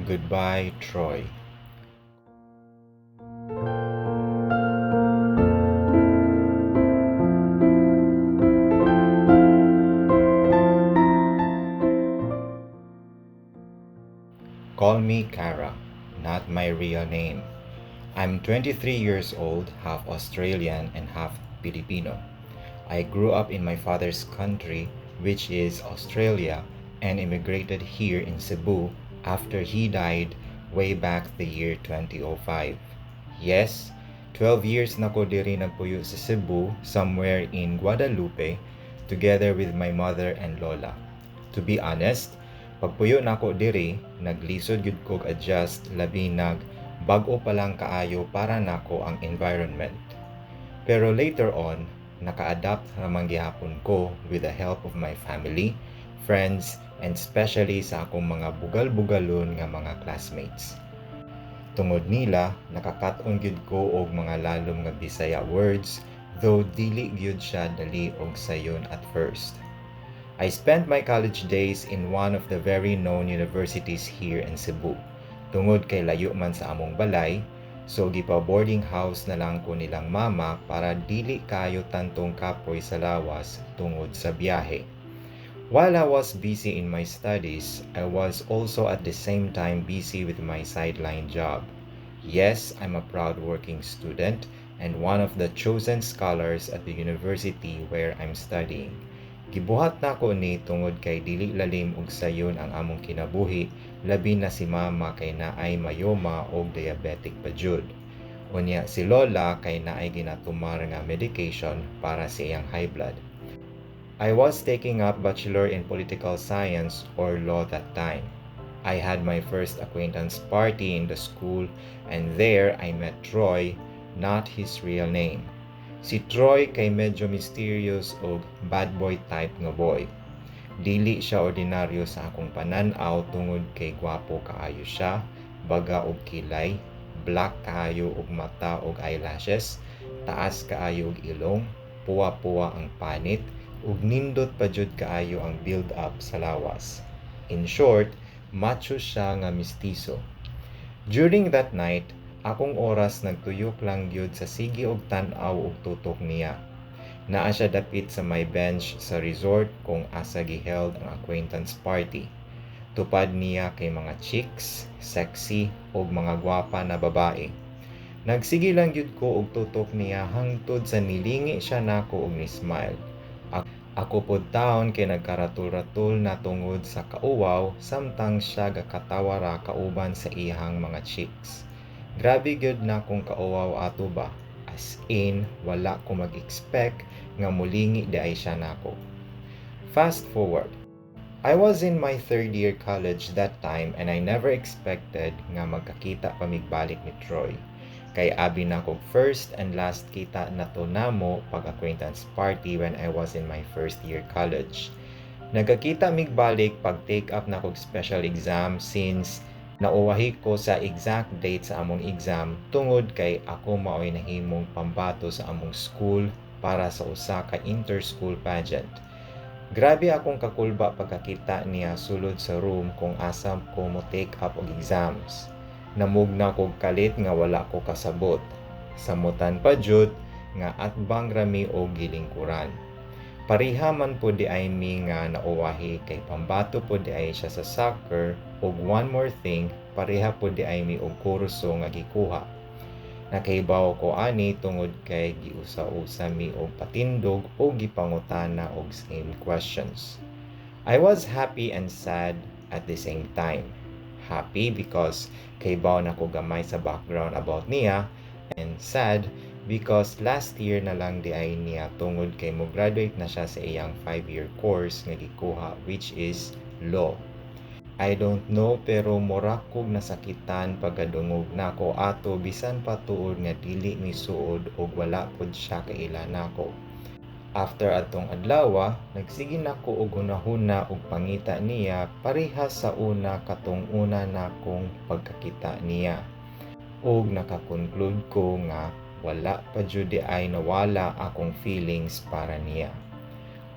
Goodbye, Troy. Call me Kara, not my real name. I'm 23 years old, half Australian and half Filipino. I grew up in my father's country, which is Australia, and immigrated here in Cebu after he died way back the year 2005. Yes, 12 years na ko diri nagpuyo sa Cebu, somewhere in Guadalupe, together with my mother and lola. To be honest, pagpuyo nako diri, naglisod gyud kog adjust labi bag-o pa lang kaayo para nako ang environment. Pero later on, naka-adapt naman gihapon ko with the help of my family, friends, and especially sa akong mga bugal-bugalon nga mga classmates. Tungod nila, nakakaton gyud ko og mga lalom nga Bisaya words, though dili gyud siya dali og sayon at first. I spent my college days in one of the very known universities here in Cebu. Tungod kay layo man sa among balay, so gipa boarding house na lang ko nilang mama para dili kayo tantong kapoy sa lawas tungod sa biyahe. While I was busy in my studies, I was also at the same time busy with my sideline job. Yes, I'm a proud working student and one of the chosen scholars at the university where I'm studying. Gibuhat na ko ni tungod kay dili lalim og sayon ang among kinabuhi, labi na si mama kay naay mayoma og diabetic pa jud. Unya si lola kay naay ginatumar nga medication para sa iyang high blood. I was taking up Bachelor in Political Science or Law that time. I had my first acquaintance party in the school and there I met Troy, not his real name. Si Troy kay medyo mysterious o bad boy type nga boy. Dili siya ordinaryo sa akong panan-aw tungod kay gwapo kaayo siya, baga og kilay, black kaayo og mata og eyelashes, taas kaayo og ilong, puwa-puwa ang panit, ug nindot pa jud kaayo ang build-up sa lawas. In short, macho siya nga mistiso. During that night, akong oras nagtuyok lang gyud sa sige og tan-aw ug tutok niya. Naa siya dapit sa my bench sa resort kung asa giheld ang acquaintance party. Tupad niya kay mga chicks, sexy ug mga gwapa na babae. Nagsige lang gyud ko og tutok niya hangtod sa nilingi siya nako og ni-smile. Ako pod taon kay nagkaratul-ratul na tungod sa kauwaw samtang siya gakatawa ra kauban sa iyang mga chicks. Grabe gyud na kung kauwaw ato ba? As in, wala ko mag-expect nga mulingi di ay siya nako. Fast forward. I was in my third year college that time and I never expected nga magkakita pa migbalik ni Troy. Kay abi na kog first and last kita na to namo pag-acquaintance party when I was in my first year college. Nagkakita migbalik pag take up na kog special exam since nauwahi ko sa exact date sa among exam tungod kay ako maoy nahimong pambato sa among school para sa usa ka inter-school pageant. Grabe akong kakulba pagkakita niya sulod sa room kung asam ko mo take up og exams. Namugna kog kalit nga wala ko kasabot. Samutan pa jud nga atbang rami og gilingkuran. Pareha man po di ay mi nga nauwahi kay pambato po di ay siya sa soccer ug one more thing, pareha po di ay mi og kurso nga gikuha. Nakaibaw ko ani tungod kay giusa-usa mi og patindog o gipangutana og same questions. I was happy and sad at the same time. Happy because kaibaw na ko gamay sa background about niya, and sad because last year na lang di ay niya tungod kay mo graduate na siya sa iyang 5-year course nga gikuha which is law. I don't know pero mura kog nasakitan pagkadungog nako ato bisan pa tuod nga dili mi suod og wala pod siya kaila nako. After atong adlaw, nagsige nako og hunahuna og pangita niya parehas sa una katong una nakong pagkakita niya. Og nakakonclude ko nga wala pa jud ay nawala akong feelings para niya.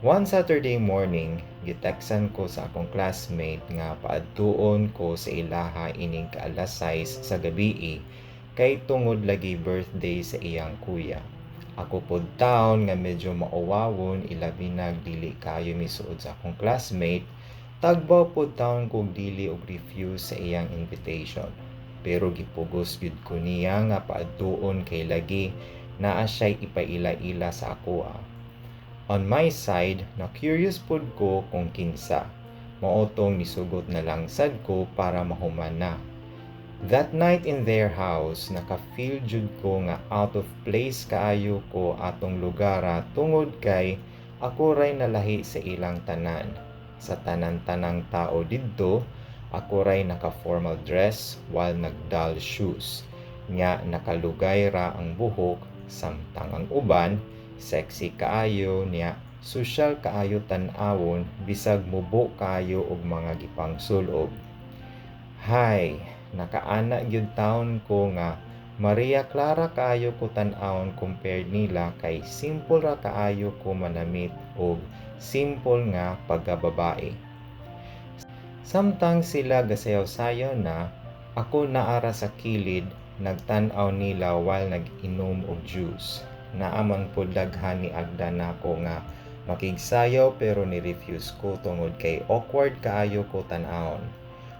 One Saturday morning, giteksan ko sa akong classmate nga paadtuon ko sa ilaha ining kaalas 6 sa gabii kay tungod lagi birthday sa iyang kuya. Ako pod taon nga medyo maowawon ilabi dili kayo misuod sa akong classmate, tagbaw pod taon kog dili og refuse sa iyang invitation. Pero gipugos gyud ko niya nga paadtuon kay lagi naa siya'y ipaila-ila sa ako. On my side, na curious pod ko kung kinsa. Maotong nisugot na lang sad ko para mahuman na. That night in their house, naka-feel jud ko nga out of place kaayo ko atong lugara tungod kay ako ray nalahi sa ilang tanan. Sa tanan-tanang tao didto, ako ray naka-formal dress while nagdal shoes. Nya nakalugay ra ang buhok samtang ang uban sexy kaayo niya, social kaayo tan-awon bisag mubo kaayo og mga gipang sulob. Hay, nakaana gyud taon ko nga Maria Clara kaayo ko tan-awon compared nila kay simple ra kaayo ko manamit og simple nga pagkababae. Samtang sila gasayaw-sayaw na, ako naara sa kilid nagtan-aw nila while nag-inom og juice. Naaman po daghan ni agda nako nga makigsayaw pero ni-refuse ko tungod kay awkward kaayo ko tan-awon.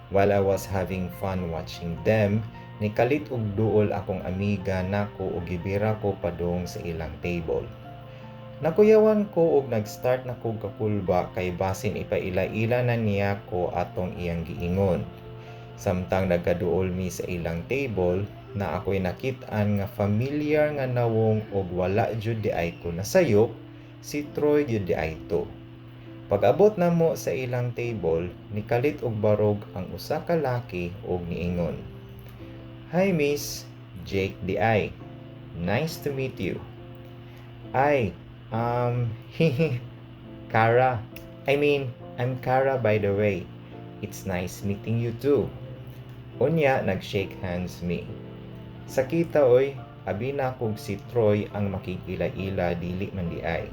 While I was having fun watching them, nikalit og duol akong amiga nako og gibira ko padung sa ilang table. Nakuyawan ko og nag-start na kog kapulba kay basin ipaila-ila na niya ko atong iyang giingon. Samtang nagkaduol mi sa ilang table, na ako'y nakit-an nga familiar nga nawong og wala jud di ay ko nasayop, si Troy jud di ay to. Pag-abot na mo sa ilang table, nikalit og barog ang usa ka laki og niingon. Hi miss, Jake di ay. Nice to meet you. Ay, Kara. I'm Kara by the way. It's nice meeting you too. Unya, nag-shake hands me. Sakita oy, abi na kog si Troy ang makikila-ila dili man di ay.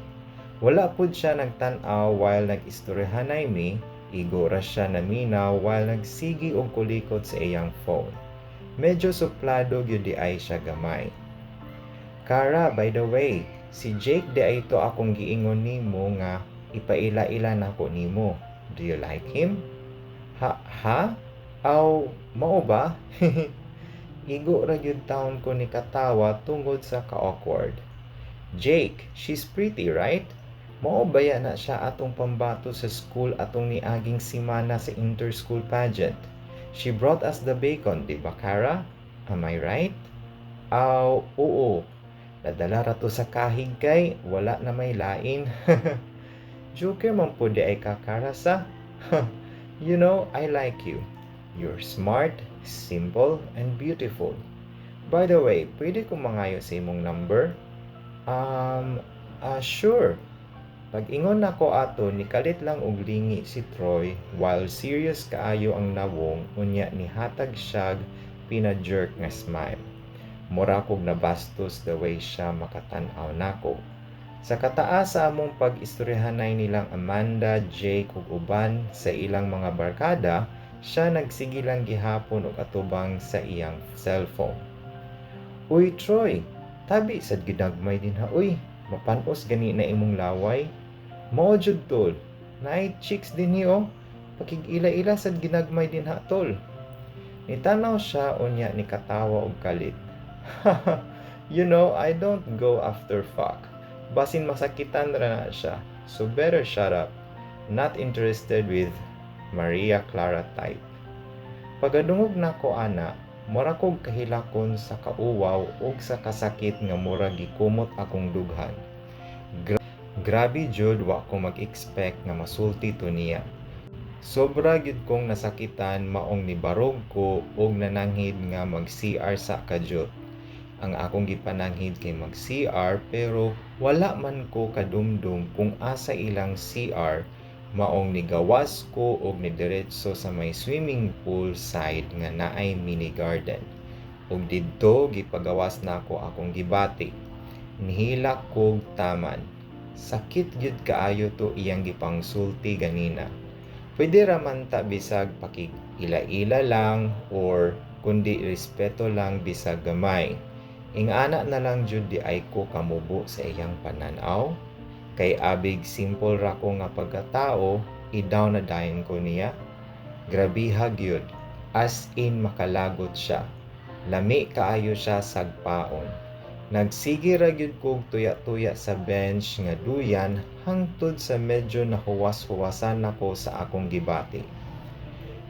Wala pud siya nagtan-aw while nag-istoryahanay mi, igora siya naminaw while nagsigi og kulikot sa iyang phone. Medyo suplado gyud di ay siya gamay. Kara, by the way, si Jake di ay to akong giingon nimo nga ipaila-ila nako nimo. Do you like him? Ha? Aw, mao ba? Igo ra gyud taon ko ni katawa tungod sa ka-awkward. Jake, she's pretty, right? Mao baya na siya atong pambato sa school atong niaging simana sa inter-school pageant. She brought us the bacon, di ba, Kara? Am I right? Aw, oo. Nadala ra to sa kahig kay wala na may lain. Joker man po di ay kakara sa. You know, I like you. You're smart, simple, and beautiful. By the way, pwede ko mangayo sa imong number? Sure. Pag-ingon nako ato, nikalit lang og lingi si Troy while serious kaayo ang nawong unya nihatag siyag pina-jerk nga smile. Mura kog nabastos the way siya makatan-aw nako. Sa kataas sa among pag-istoryahanay nilang Amanda, Jake ug uban sa ilang mga barkada, siya nagsigilang gihapon og atubang sa iyang cellphone. Uy Troy, tabi sad ginagmay din ha uy. Mapanos gani na imong laway. Mao jud tol. Naay chicks din niyo. Pakig-ila-ila sad ginagmay din ha tol. Nitanaw siya unya ni katawa og kalit. You know, I don't go after fuck. Basin masakitan ra na siya. So better shut up. Not interested with Maria Clara type. Pagadungog nako ana, mura kog kahilakon sa kauwaw ug sa kasakit nga mura gikumot akong dughan. Grabe jud wa ko mag-expect nga masulti to niya. Sobra gyud kong nasakitan maong nibarog ko og nananghid nga mag-CR sa kadyot. Ang akong gipananghid kay mag-CR pero wala man ko kadumdum kung asa ilang CR. Maong nigawas ko og nidiretso sa may swimming pool side nga naay mini garden. Ug didto gipagawas nako akong gibati. Nihilak kog taman. Sakit gyud kaayo to iyang gipangsulti ganina. Pwede raman ta bisag pakig-ila-ila lang or kundi respeto lang bisag gamay. Ingana na lang jud di ay ko kamubo sa iyang pananaw. Kay abig simple ra ko nga pagkatao, idaw na dayon ko niya. Grabiha gyud. As in makalagot siya. Lami kaayo siya sagpaon. Nagsige ra gyud kog tuya-tuya sa bench nga duyan hangtod sa medyo nahuwas-huwasan nako sa akong gibati.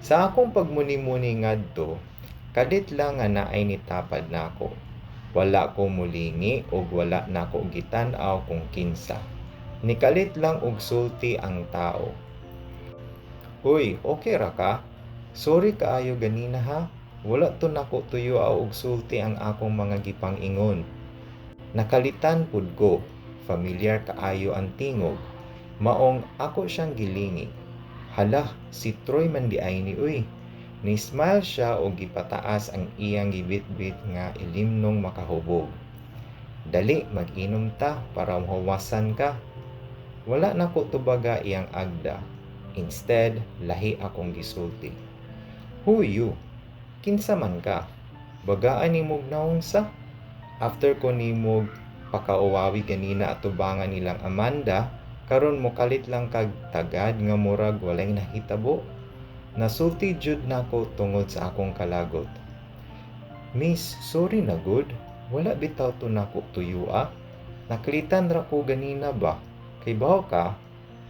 Sa akong pagmuni-muni ngadto, kadit lang nga naay nitapad nako. Wala ko mulingi ug wala nako gitan-aw kung kinsa. Nikalit lang og sulti ang tao. Hoy, okay ra ka? Sorry kaayo ganina ha. Wala to nako tuyo og sulti ang akong mga gipang-ingon. Nakalitan pud ko. Familiar kaayo ang tingog. Maong ako siyang gilingi. Hala, si Troy man di ay ni uy. Ni-smile siya o gipataas ang iyang gibit-bit nga ilimnong makahubog. Dali, mag-inom ta para mahawasan ka. Wala na ko tubaga iyang agda. Instead, lahi akong gisulti. Who you? Kinsa man ka? Bagaan ni mog naunsa? After ko ni mog pakauwawi ganina at tubangan nilang Amanda, karon mo kalit lang kag tagad nga murag walay nahitabo. Nasulti jud nako tungod sa akong kalagot. Miss, sorry na good. Wala bitaw to nako tuyua. Nakalitan ra ko ganina ba? Kay bawo ka,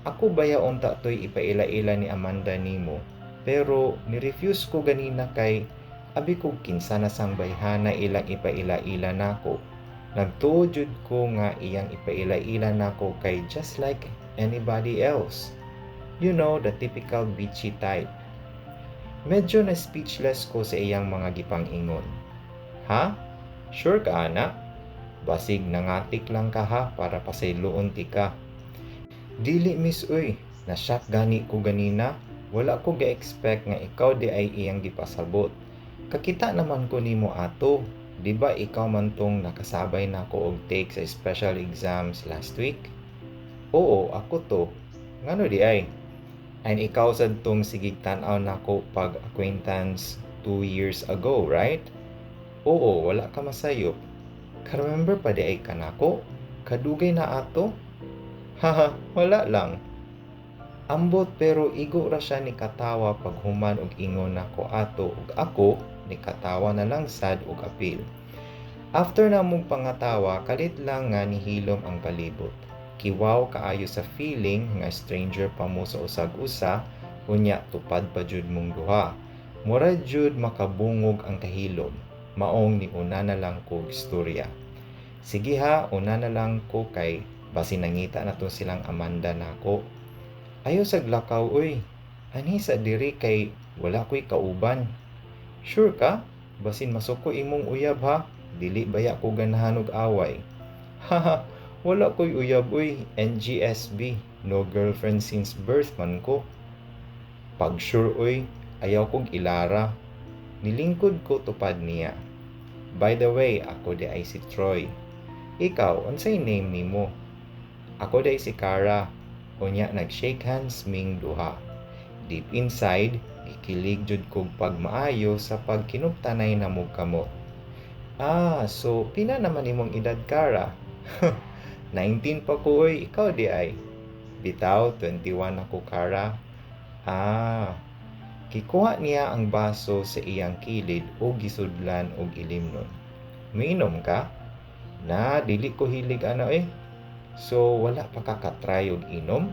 ako bayaon ta to'y ipaila-ila ni Amanda nimo. Pero ni-refuse ko ganina kay abi kog kinsa na sang bayhana ilang ipaila-ila nako. Nagtuo jud ko nga iyang ipaila-ila nako kay just like anybody else. You know, the typical bitchy type. Medyo na speechless ko sa iyang mga gipang-ingon. Ha? Sure ka ana? Basig nangatik lang ka ha para pasayloon ti ka. Dili miss uy, na-shock gani ko ganina. Wala ko ga-expect nga ikaw di ay iyang gipasabot. Kakita naman ko nimo ato. Di ba ikaw man tong nakasabay na ko og take sa special exams last week? Oo, ako to. Ngano di ay? And ikaw sad tong sigig tan-aw nako pag acquaintance 2 years ago, right? Oo, wala ka masayop. Ka-remember pa di ay kanako? Kadugay na ato? Haha, wala lang. Ambot pero igo ra siya ni katawa pag human og ingon nako ato ug ako ni katawa na lang sad og apil. After na mong pangatawa, kalit lang nga nihilom ang palibot. Kiwaw kaayo sa feeling nga stranger pa mo sa usag-usa, unya tupad pa jud mong duha. Mura jud makabungog ang kahilom. Maong ni una na lang ko istorya. Sige ha, una na lang ko kay basi nangita na to silang Amanda nako. Ayo saglakaw uy. Ani sa diri kay wala ko'y kauban. Sure ka? Basin masuko imong uyab ha. Dili baya ko ganahan og away. Haha, wala ko'y uyab uy. NGSB. No girlfriend since birth man ko. Pag sure uy, ayaw kog ilara. Nilingkod ko tupad niya. By the way, ako di ay si Troy. Ikaw, unsay name nimo? Ako day si Cara. Unya nag-shake hands ming duha. Deep inside, gikilig jud kog pagmaayo sa pagkinuptanay na mog kamot. Ah, so pila naman imong edad Cara? 19 pa ko oy, ikaw di ay. Bitaw 21 ako Cara. Ah, kikuha niya ang baso sa iyang kilid o gisudlan og ilimnon. Miinom ka? Na, dili ko hilig ano eh. So, wala pa kakatry og inom?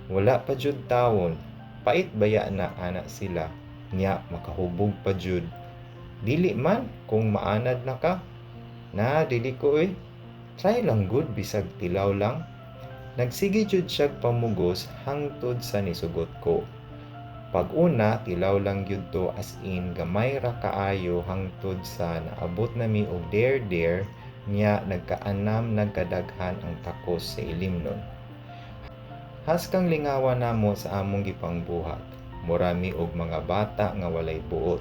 Wala pa jud tawon. Pait baya na ana sila. Nya, makahubog pa jud. Dili man, kung maanad na ka. Na, dili ko eh. Try lang good, bisag tilaw lang. Nagsige jud siyag pamugos hangtod sa nisugot ko. Pag una, tilaw lang yun to as in gamay ra kaayo hangtod sa naabot nami og dare niya nagkaanam nagkadaghan ang takos sa ilimnon. Haskang lingawan namo sa among gipangbuhat. Murami og mga bata nga walay buot.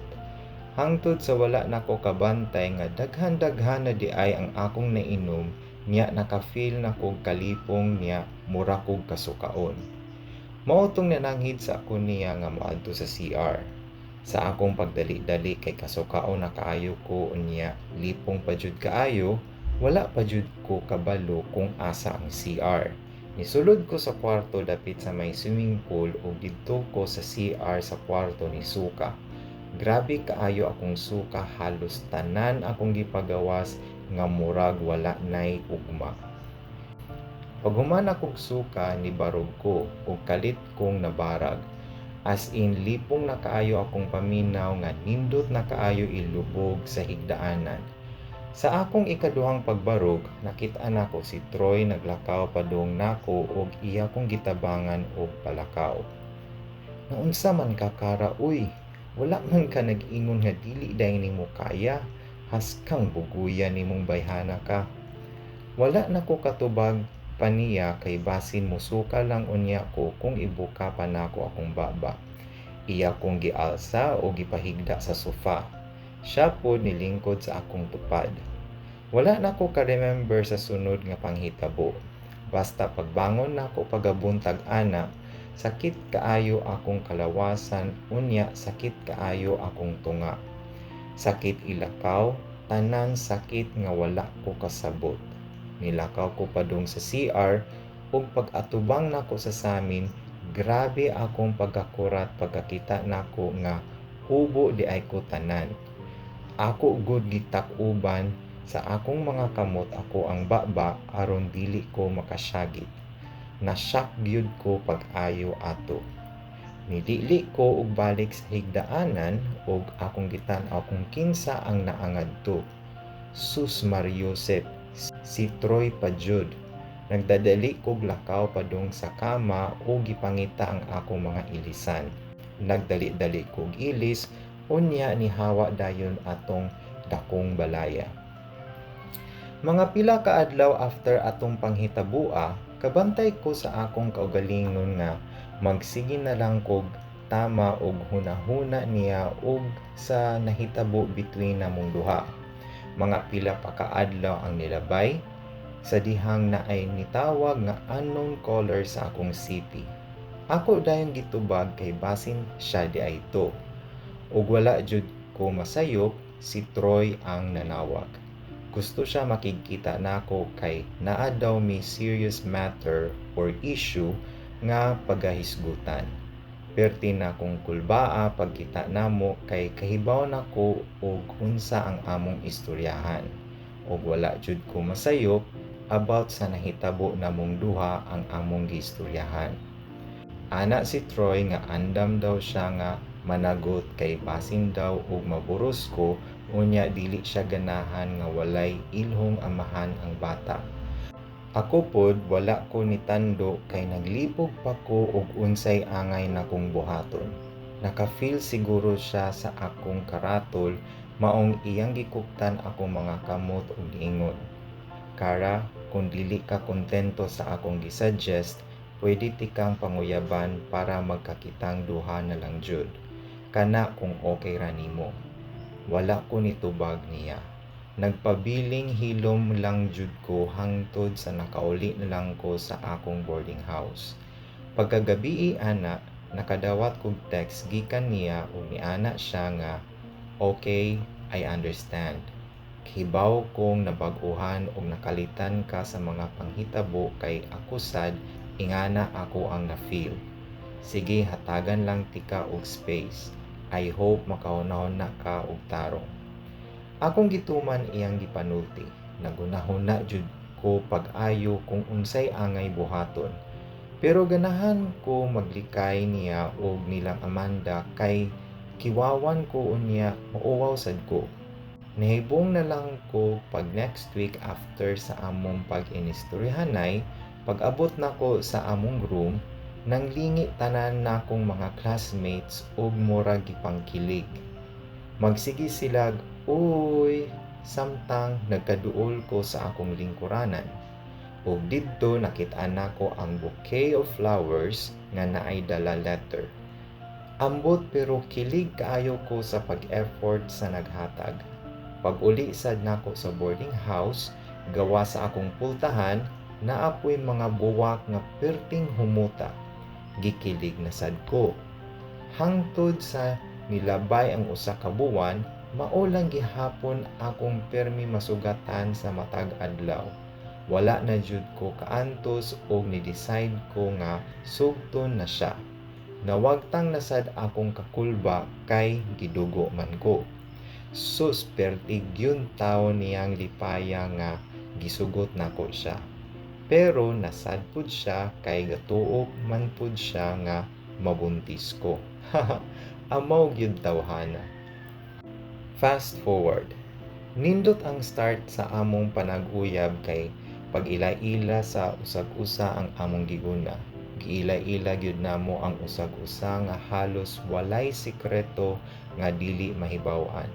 Hangtod sa wala nako kabantay nga daghan-daghan na di ay ang akong nainom niya nakafeel na kog kalipong niya mura kog kasukaon. Mautong nananghid sa ako niya nga moadto sa CR. Sa akong pagdali-dali kay kasukaon na kaayo ko niya lipong pa jud kaayo, wala pa jud ko kabalo kung asa ang CR. Nisulod ko sa kwarto dapit sa may swimming pool ug didto ko sa CR sa kwarto ni suka. Grabe kaayo akong suka, halos tanan akong gipagawas nga murag wala nay ugma. Pag human akong suka ni barog ko ug kalit kong nabarag. As in lipong na kaayo akong paminaw nga nindot na kaayo ilubog sa higdaanan. Sa akong ikaduhang pagbarog, nakita nako si Troy naglakaw padung nako ug iya kong gitabangan og palakaw. Naunsa man ka kara uy, wala man ka nag-ingon nga dili dayon nimo kaya, haskang buguyan nimong bayhana ka. Wala nako katubag paniya kay basin musuka lang unya ko kung ibuka pa nako akong baba. Iya kong gialsa o gipahigda sa sofa. Siya po nilingkod sa akong tupad. Wala nako ka-remember sa sunod nga panghitabo. Basta pagbangon nako pagabuntag ana, sakit kaayo akong kalawasan unya sakit kaayo akong tunga. Sakit ilakaw, tanan sakit nga wala ko kasabot. Nilakaw ko padung sa CR ug pag-atubang nako sa samin, grabe akong pagkakurat pagkakita nako nga hubo di ay ko tanan. Ako gud gitak-uban sa akong mga kamot ako ang baba aron dili ko makasyagit. Na-shock gyud ko pag-ayo ato. Nidili ko og balik sa higdaanan ug akong gitan-aw kung kinsa ang naangadto. Sus Mariosep, si Troy pa jud. Nagdadali kog lakaw padung sa kama o gipangita ang akong mga ilisan. Nagdali-dali kog ilis, unya ni hawa dayon atong dakong balaya. Mga pila ka adlaw after atong panghitabua, kabantay ko sa akong kaugalingon nga magsige na lang kog tama og hunahuna niya og sa nahitabo between namong duha. Mga pila pa ka adlaw ang nilabay, sa dihang na ay nitawag nga unknown caller sa akong CP. Ako dayon gitubag kay basin siya di ay to. Ug wala jud ko masayop, si Troy ang nanawag. Gusto siya makikita nako kay naa daw may serious matter or issue nga pagahisgutan. Perti na kong kulbaa pagkita namo kay kahibaw nako og unsa ang among istoryahan. Og wala jud ko masayop about sa nahitabo namong duha ang among giistoryahan. Ana si Troy nga andam daw siya nga managot kay basin daw og maburos ko unya dili siya ganahan nga walay ilhong amahan ang bata. Ako pod wala ko nitando kay naglipog pa ko og unsay angay na kong buhaton. Naka-feel siguro siya sa akong karatol maong iyang gikuktan akong mga kamot ug ingon. Kara, kung dili ka kontento sa akong gisuggest, pwede tikang panguyaban para magkakitang duha na lang jud. Kana kung okay ra nimo. Wala ko nitubag niya. Nagpabiling hilom lang jud ko hangtod sa nakauli na lang ko sa akong boarding house. Pagkagabi ana, nakadawat kog text gikan niya ug niana siya nga, "Okay, I understand. Hibaw kong nabag-uhan ug nakalitan ka sa mga panghitabo kay ako sad ingana ako ang na-feel. Sige, hatagan lang tika og space. I hope makahunahon na ka og tarong." Akong gituman iyang gipanulti. Nagunahuna jud ko pag-ayo kung unsay angay buhaton. Pero ganahan ko maglikay niya og nilang Amanda kay kiwawan ko unya mauwaw sad ko. Nahibong na lang ko pag next week after sa among pag-inistoryahanay, pag-abot nako sa among room, nanglingi tanan nakong mga classmates og mura gipangkilig. Magsige sila, "Uy!" samtang nagkaduol ko sa akong lingkuranan. Ug didto nakit-an nako ang bouquet of flowers nga naay dala letter. Ambot pero kilig kaayo ko sa pag-effort sa naghatag. Pag uli sad nako sa boarding house, Gawa sa akong pultahan, naapoy mga buwak nga perting humuta. Gikilig na sad ko. Hangtod sa nilabay ang usa ka buwan, maulang gihapon akong permi masugatan sa matag adlaw. Wala na jud ko kaantos og ni-decide ko nga sugton na siya. Nawagtang nasad akong kakulba kay gidugo man ko. Sus, pertig yun taon niyang lipaya nga gisugot nako siya. Pero nasad pud siya kay gatuok man pud siya nga mabuntis ko. Amaw gyud tawhana. Fast forward. Nindot ang start sa among panag-uyab kay pag-ila-ila sa usag-usa ang among giguna. Giila-ila gyud namo ang usag-usa nga halos walay sikreto nga dili mahibaw-an.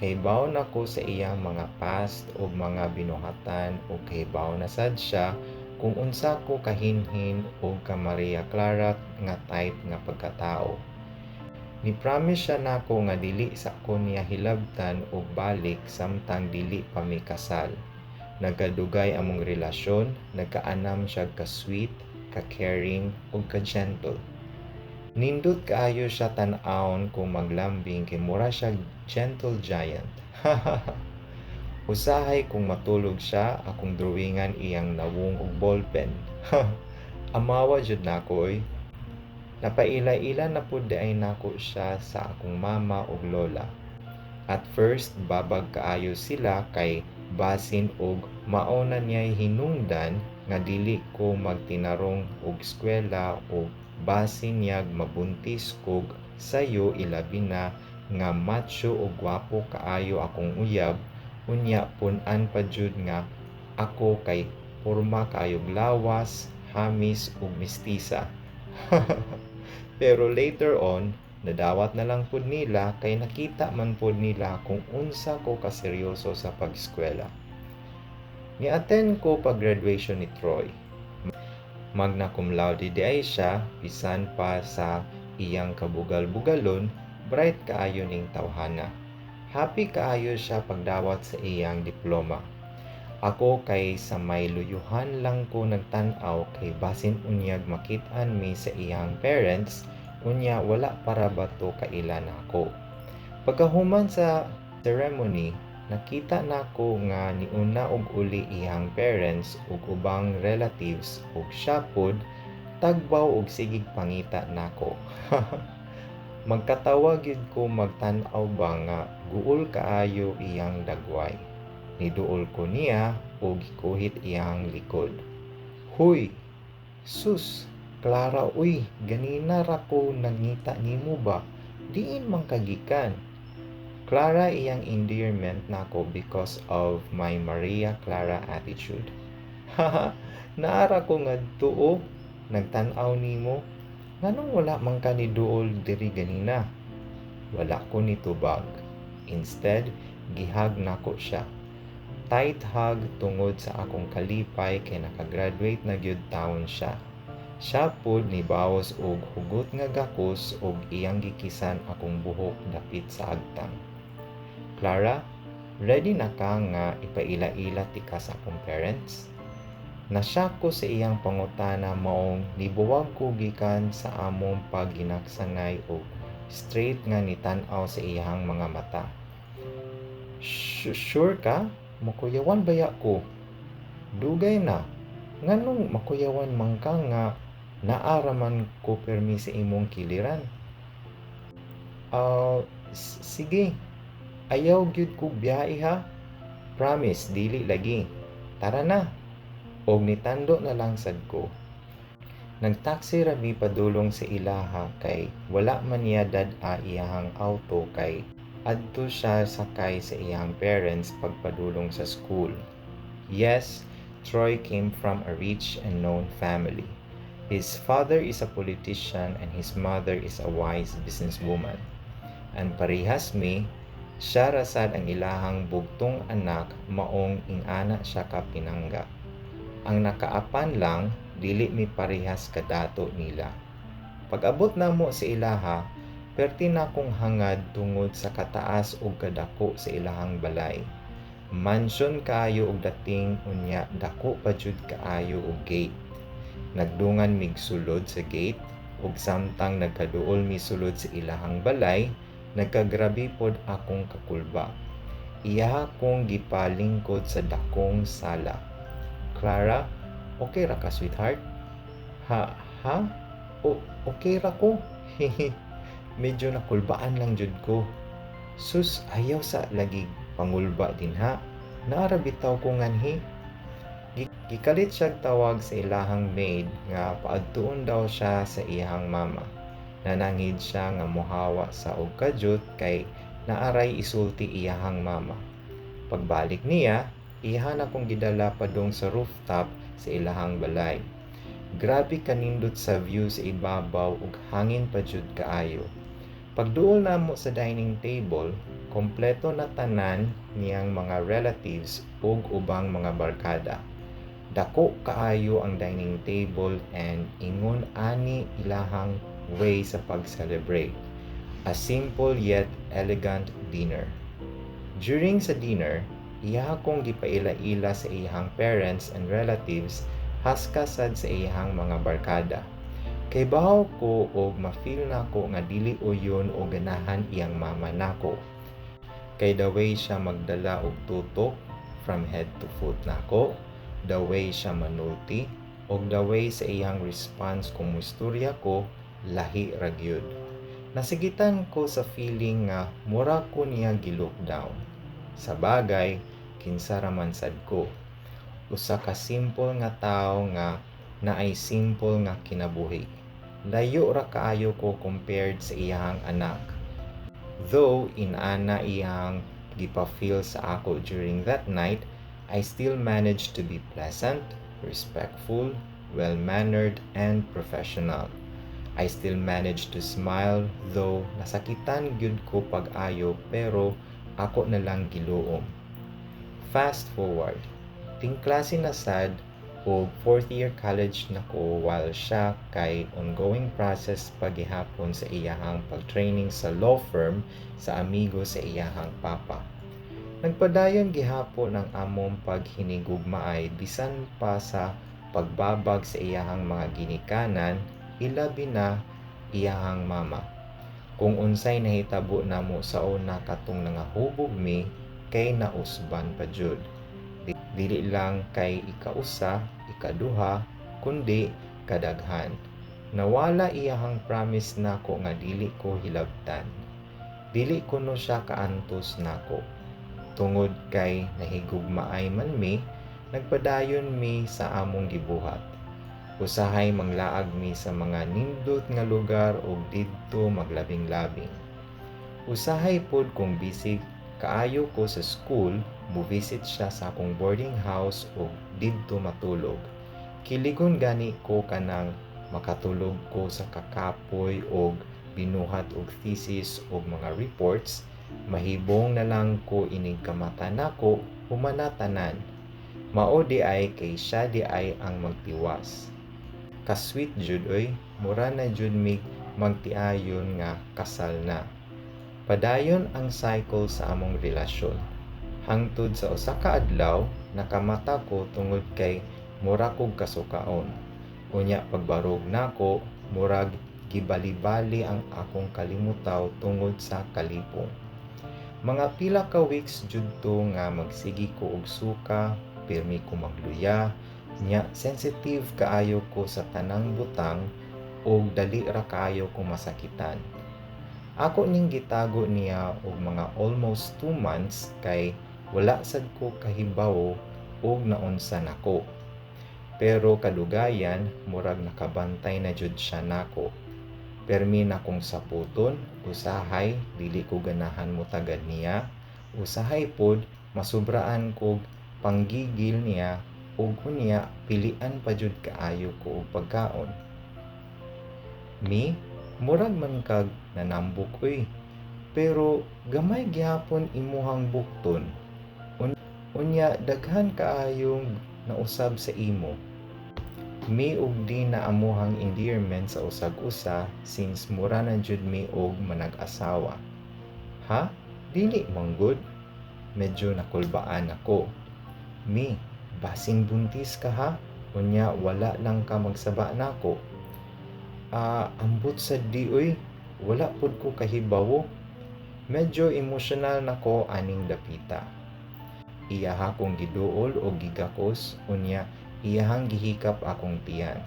Kahibaw na ko sa iyang mga past o mga binuhatan o kahibaw na sad siya kung unsa ko kahinhin o ka Maria Clara nga type nga pagkatao. Ni-promise siya nako nga dili sa ko niya hilabtan o balik samtang dili pa mi kasal. Nagkadugay among relasyon, nagkaanam siya ka-sweet, ka-caring ug ka-gentle. Nindot kaayo siya tan-awon kung maglambing kay mura siya gentle giant. Usahay kung matulog siya akong drawingan iyang nawong og ballpen. Amawa jud nako oy. Napaila-ila na pud ay nako siya sa akong mama ug lola. At first babag kaayo sila kay basin og mao na niya'y hinungdan nga dili ko magtinarong og eskwela o basin niyag mabuntis kog sayo ilabi na nga macho o gwapo kaayo akong uyab unya pun-an pa jud nga ako kay porma kaayog lawas, hamis ug mistisa. Pero later on, nadawat na lang pud nila kay nakita man pud nila kung unsa ko kaseryoso sa pag-eskwela. Ni-attend ko pag-graduation ni Troy. Magna cum laude di ay siya, bisan pa sa iyang kabugal-bugalon, bright kaayo ning tawhana. Happy kaayo siya pagdawat sa iyang diploma. Ako kay sa may luyuhan lang ko nagtan-aw kay basin unyag makit-an mi sa iyang parents, unya wala para bato kaila nako. Pagkahuman sa ceremony, nakita nako nga niuna og uli iyang parents ug ubang relatives ug siya pod tagbaw og sigig pangita nako. Magkatawa gyud ko magtan-aw ba nga guol kaayo iyang dagway. Niduol ko niya ug gikuhit iyang likod. Huy, sus, Clara, uy, ganina ra ko nangita nimo ba? Diin man kagikan. Clara iyang endearment nako because of my Maria Clara attitude. Haha, naara ko ngadto nagtan-aw nimo. Nganong wala man ka ni duol diri ganina? Wala ko nitubag. Instead, gihag nako siya. Tight hug tungod sa akong kalipay kay nakagraduate na gyud taon siya. Siya pod nibawas og hugot nga gakos og iyang gikisan akong buhok dapit sa agtang. Clara, ready na ka nga ipaila-ila ti ka sa akong parents? Nasyak ko sa iyang pangutana maong nibuwag ko gikan sa among pagginaksanay og straight nga nitan-aw sa iyang mga mata. Sure ka? Makuyawan baya ko? Dugay na. Nganong makuyawan man ka nga naaraman ko permi sa imong kiliran? Sige. Ayaw gyud ko biyahe ha. Promise, dili lagi. Tara na. Og nitando na lang sad ko. Nagtaksi rami padulong sa ilaha kay wala man niya dad-a iyahang auto kay adto siya sakay sa iyang parents pagpadulong sa school. Yes, Troy came from a rich and known family. His father is a politician and his mother is a wise businesswoman. And parehas mi, siya rasad ang ilahang bugtong anak maong ingana siya ka pinangga. Ang nakaapan lang, dili mi parehas kadato nila. Pag-abot namo sa ilaha, perti na kong hangad tungod sa kataas o kadako sa ilahang balay. Mansion kaayo og dating, unya dako pa jud kaayo og gate. Nagdungan mig sulod sa gate, ug samtang nagkaduol mi sulod sa ilahang balay, nagkagrabe pod akong kakulba. Iya kong gipalingkod sa dakong sala. Clara, okay ra ka, sweetheart? Ha? Ha? Okay ra ko. Medyo nakulbaan lang jud ko. Sus, ayaw sa lagi pangulba din ha. Naara bitaw ko nganhi. Gikalit siya tawag sa ilahang maid nga paadtuon daw siya sa iyang mama. Nanangid siya nga mohawa sa og kadyot kay naaray isulti iyahang mama. Pagbalik niya, iyahan akong gidala padung sa rooftop sa ilahang balay. Grabe kanindot sa view sa ibabaw ug hangin pa jud kaayo. Pagduol namo sa dining table, kompleto na tanan niyang mga relatives ug ubang mga barkada. Dako kaayo ang dining table and ingon ani ilahang way sa pag-celebrate. A simple yet elegant dinner. During sa dinner, iya kong gipaila-ila sa iyang parents and relatives haskasad sa iyang mga barkada. Kay bahaw ko og ma-feel nako nga dili uyon o ganahan iyang mama nako. Kay the way siya magdala og tutok from head to foot nako, the way siya manulti, og the way sa iyang response kung musturya ko, lahi ra gyud. Nasigitan ko sa feeling nga mura ko niya gi-look down. Sa bagay, kinsa ra man sad ko. Usa ka simple nga tawo nga naay simple nga kinabuhi. Layo ra kaayo ko compared sa iyang anak. Though inana iyang gipa-feel sa ako during that night, I still managed to be pleasant, respectful, well-mannered, and professional. I still managed to smile, though nasakitan gyud ko pag-ayo pero ako na lang giluom. Fast forward, tingklase na sad o 4th year college na ko while siya kay ongoing process paghihapon sa iyahang pag-training sa law firm sa amigo sa iyahang papa. Nagpadayon gihapon ang among paghinigugmaay bisan pa sa pagbabag sa iyahang mga ginikanan, ilabi na iyahang mama. Kung unsay nahitabo namo sa una katong nangahubog mi, kay nausban pa jud. Dili lang kay ikausa, ikaduha, kundi kadaghan. Nawala iyahang promise nako nga dili ko hilabtan. Dili ko no siya kaantos nako. Tungod kay nahigugmaay man mi, nagpadayon mi sa among gibuhat. Usahay manglaag mi sa mga nindot nga lugar ug didto maglabing-labing. Usahay pod kung bisig kaayo ko sa school, mo-visit siya sa akong boarding house ug didto matulog. Kiligon gani ko kanang makatulog ko sa kakapoy ug binuhat og thesis ug mga reports. Mahibong na lang ko inig kamata nako humanatanan. Mao di ay kay siya di ay ang magtiwas. Ka-sweet jud oy, mura na jud mig magtiayon nga kasal na. Padayon ang cycle sa among relasyon. Hangtod sa usa ka adlaw, nakamata ko tungod kay mura kog kasukaon. Unya pagbarog nako, murag gibali-bali ang akong kalimutaw tungod sa kalipong. Mga pila ka weeks jud to nga magsigi ko og suka, pirmi ko magluya, nya sensitive kaayo ko sa tanang butang og dali ra kaayo ko masakitan. Ako ning gitago niya og mga almost 2 months kay wala sad ko kahibaw og naunsa nako. Pero kadugayan, murag nakabantay na jud siya nako. Permi na kong saputon, usahay, dili ko ganahan mo tagad niya. Usahay pod, masubraan kog panggigil niya, ug kunya pilian pa jud kaayo ko og pagkaon. Mi, murag man kag nanambok oy. Pero gamay gihapon imuhang bukton. Unya daghan kaayong nausab sa imo. Mi og di na amuhang endearment sa usag-usa since mura na jud mi og manag-asawa. Ha? Dili manggod? medyo nakulbaan ako. Mi, basing buntis ka ha? Unya wala lang ka magsaba nako. Ambot sa di uy, wala pud ko kahibawo. Medyo emosyonal nako aning dapita. Iyaha kong giduol o gigakos, unya iyahang gihikap akong tiyan.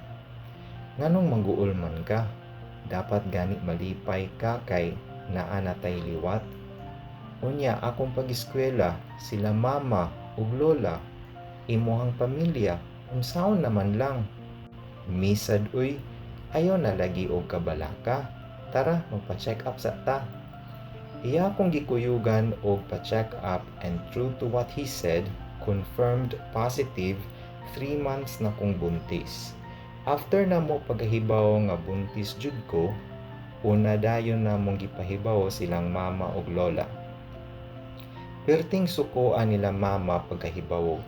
Nganong maguol man ka? Dapat gani malipay ka kay naa natay liwat. Unya akong pag-eskwela, sila mama ug lola, imuhang pamilya, unsaon naman lang. Misad uy, ayaw na lagi og kabalaka. Tara, magpa-check up sa ta. Iya akong gikuyugan og pa-check up and true to what he said, confirmed positive 3 months na kong buntis. After na mo pagkahibaw nga buntis jud ko, una dayon na mong gipahibaw silang mama ug lola. Perting sukoan nila mama pagkahibaw.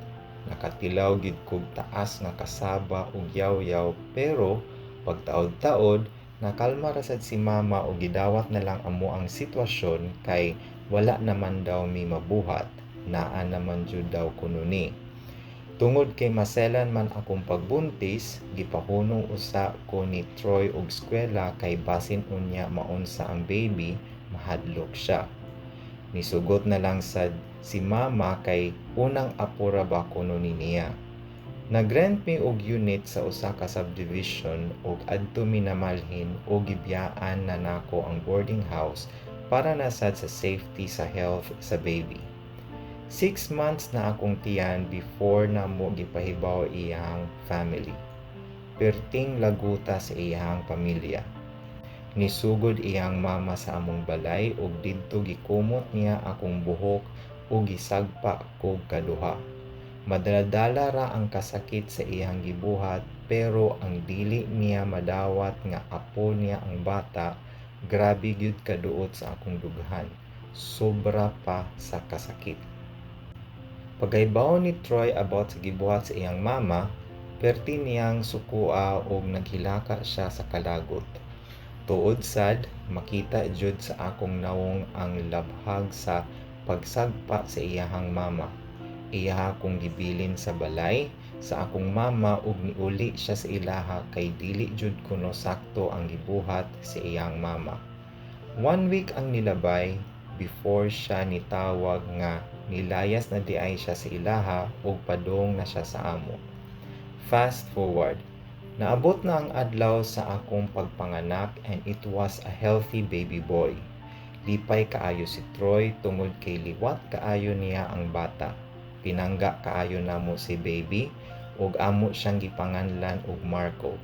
Nakatilaw gid kog taas nga kasaba ug yaw-yaw, pero pagtaod-taod nakalma ra sad si mama ug gidawat na lang amo ang sitwasyon kay wala naman daw mi mabuhat, naa naman jud daw kuno ni. Tungod kay maselan man akong pagbuntis, gipahunong usa ko ni Troy og eskwela kay basin unya maunsa ang baby, mahadlok siya. Nisugot na lang sad si mama kay unang apura ba kuno ni niya. Nagrent mi og unit sa usa ka subdivision ug adto mi namalhin og gibiyaan na nako ang boarding house para na sad sa safety sa health sa baby. 6 months na akong tiyan before na mo gipahibaw iyang family. Perting laguta sa iyang pamilya. Nisugod iyang mama sa among balay ug didto gikumot niya akong buhok ug gisagpa ko kaduha. Madaladala ra ang kasakit sa iyang gibuhat, pero ang dili niya madawat nga apo niya ang bata, grabe gyud kaduot sa akong dughan. Sobra pa sa kasakit. Pagaybaw ni Troy about sa gibuhat sa iyang mama, perti niyang sukua og naghilaka siya sa kalagot. Tuod sad, makita jud sa akong nawong ang labhag sa pagsagpa sa iyahang mama. Iyaha kong gibilin sa balay sa akong mama ug niuli siya sa ilaha kay dili jud kuno sakto ang gibuhat sa iyang mama. 1 week ang nilabay before siya nitawag nga nilayas na diay siya sa ilaha ug padong na siya sa amo. Fast forward, naabot na ang adlaw sa akong pagpanganak and it was a healthy baby boy. Lipay kaayo si Troy tungod kay liwat kaayo niya ang bata. Pinangga kaayo namo si baby ug amo siyang gipanganlan og Marco.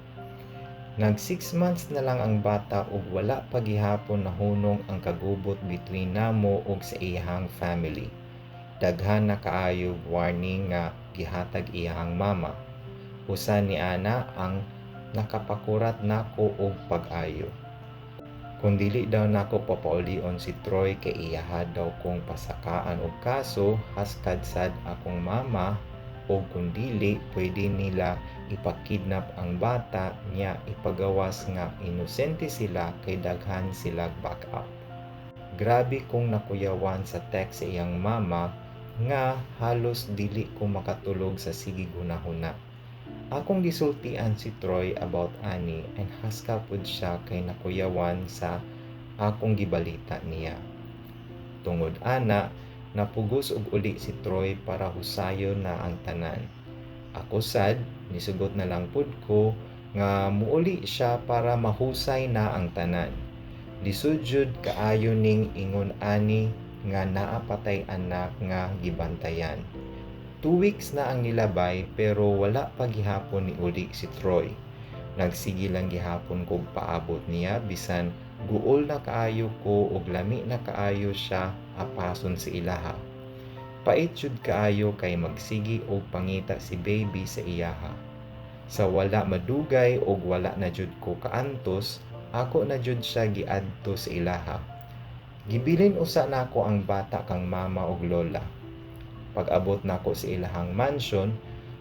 Nag 6 months na lang ang bata ug wala pa gihapon nahunong ang kagubot between namo ug sa iyahang family. Daghan na kaayo warning nga gihatag iyahang mama. Usa ni ana ang nakapakurat nako og pag-ayo. Kung dili daw nako papaulion si Troy kay iyaha daw kong pasakaan og kaso haskad sad akong mama o kung dili pwede nila ipakidnap ang bata niya ipagawas nga inosente sila kay daghan sila backup. Grabe kong nakuyawan sa text sa iyang mama nga halos dili ko makatulog sa sige hunahuna. Akong gisultian si Troy about ani and haska pud siya kay nakuyawan sa akong gibalita niya. Tungod ana, napugos og uli si Troy para husayon na ang tanan. Ako sad, nisugot na lang pud ko nga muuli siya para mahusay na ang tanan. Lisod jud kaayo ning ingon ani nga naa patay anak nga gibantayan. 2 weeks na ang nilabay pero wala pa gihapon ni uli si Troy. Nagsige lang gihapon kog paabot niya bisan guol na kaayo ko ug lami na kaayo siya apason sa ilaha. Pait jud kaayo kay magsigi og pangita si baby sa iyaha. Sa wala madugay og wala na jud ko kaantos, ako na jud siya giadto sa ilaha. Gibilin usa nako ang bata kang mama ug lola. Pag-abot nako sa ilahang mansion,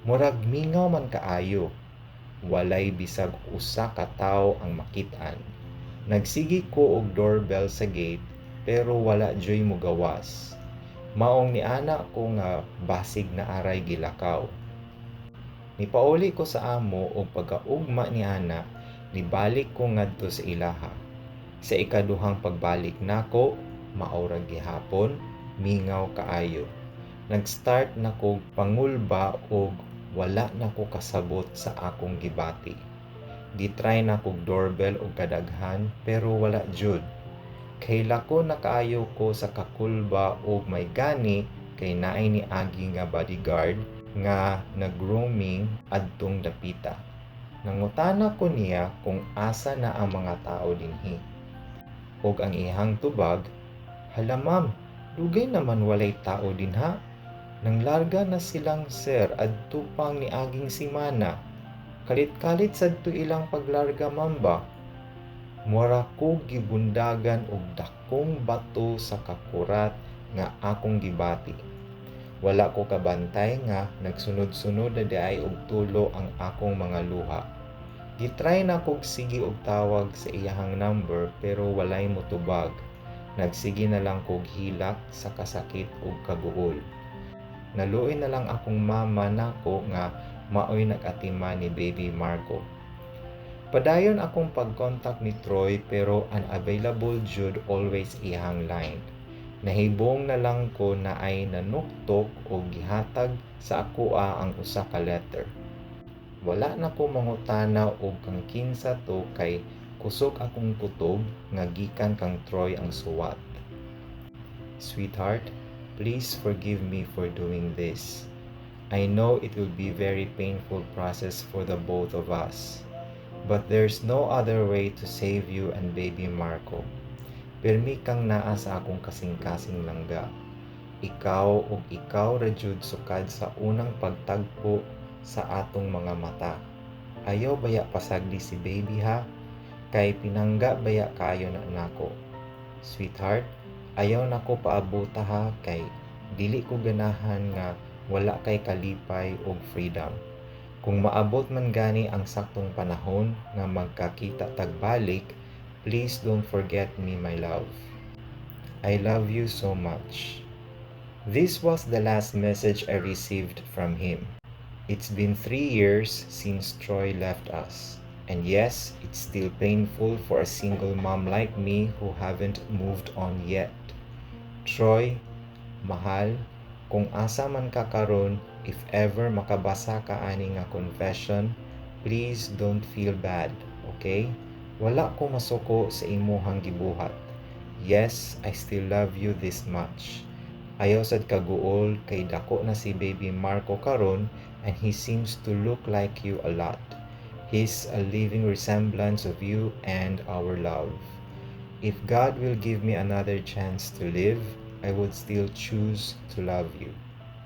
murag mingaw man kaayo. Walay bisag usa ka tawo ang makit-an. Nagsigi ko og doorbell sa gate pero wala joy mo gawas. Maong ni ana ko nga basig na aray gilakaw. Nipauli ko sa amo og pagkaugma ni ana, nibalik ko ngadto sa ilaha. Sa ikaduhang pagbalik nako, maurag gihapon, mingaw kaayo. Nag-start na kog pangulba og wala na ko kasabot sa akong gibati. Gitry na kog doorbell og kadaghan pero wala jud. Kay lako na kaayo ko sa kakulba og may gani kay naay ni agi nga bodyguard nga nag-roaming adtong dapita. Nangutana ko niya kung asa na ang mga tao dinhi. Og ang ihang tubag, "Hala ma'am, dugay naman walay tao dinha. Nanglarga na silang sir adto pang niaging simana. Kalit-kalit sadto ilang paglarga ma'am ba?" Mura ko gibundagan og dakong bato sa kakurat nga akong gibati. Wala ko kabantay nga nagsunod-sunod na diay og tulo ang akong mga luha. Gitry na kog sige og tawag sa iyahang number pero walay motubag. Nagsige na lang kog hilak sa kasakit ug kaguol. Naluoy na lang akong mama nako nga maoy nag-atima ni baby Marco. Padayon akong pag-contact ni Troy pero unavailable jud always iyang line. Nahibong na lang ko na ay nanuktok o gihatag sa akoa ang usa ka letter. Wala na ko mangutana og kang kinsa to kay kusog akong kutob nga gikan kang Troy ang suwat. Sweetheart, please forgive me for doing this. I know it will be very painful process for the both of us. But there's no other way to save you and baby Marco. Pirmi kang naa sa akong kasing-kasing langga. Ikaw ug ikaw ra jud sukad sa unang pagtagpo sa atong mga mata. Ayaw baya pasagdi si baby ha? Kay pinangga baya kaayo na nako. Sweetheart, ayaw nako paabuta ha kay dili ko ganahan nga wala kay kalipay ug freedom. Kung maabot man gani ang saktong panahon nga magkakita tagbalik, please don't forget me, my love. I love you so much. This was the last message I received from him. It's been 3 years since Troy left us. And yes, it's still painful for a single mom like me who haven't moved on yet. Troy, mahal, kung asa man ka karon, if ever makabasa ka ani nga confession, please don't feel bad, okay? Wala ko masuko sa imuhang gibuhat. Yes, I still love you this much. Ayaw sad kaguol kay dako na si baby Marco karon and he seems to look like you a lot. He's a living resemblance of you and our love. If God will give me another chance to live, I would still choose to love you.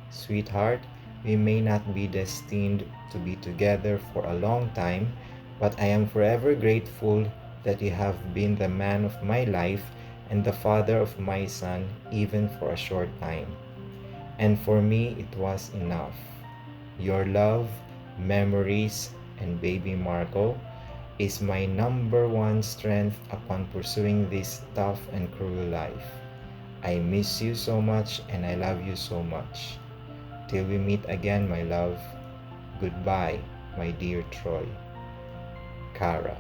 Sweetheart, we may not be destined to be together for a long time, but I am forever grateful that you have been the man of my life and the father of my son even for a short time. And for me, it was enough. Your love, memories, and baby Marco is my number one strength upon pursuing this tough and cruel life. I miss you so much and I love you so much. Till we meet again, my love. Goodbye, my dear Troy. Kara.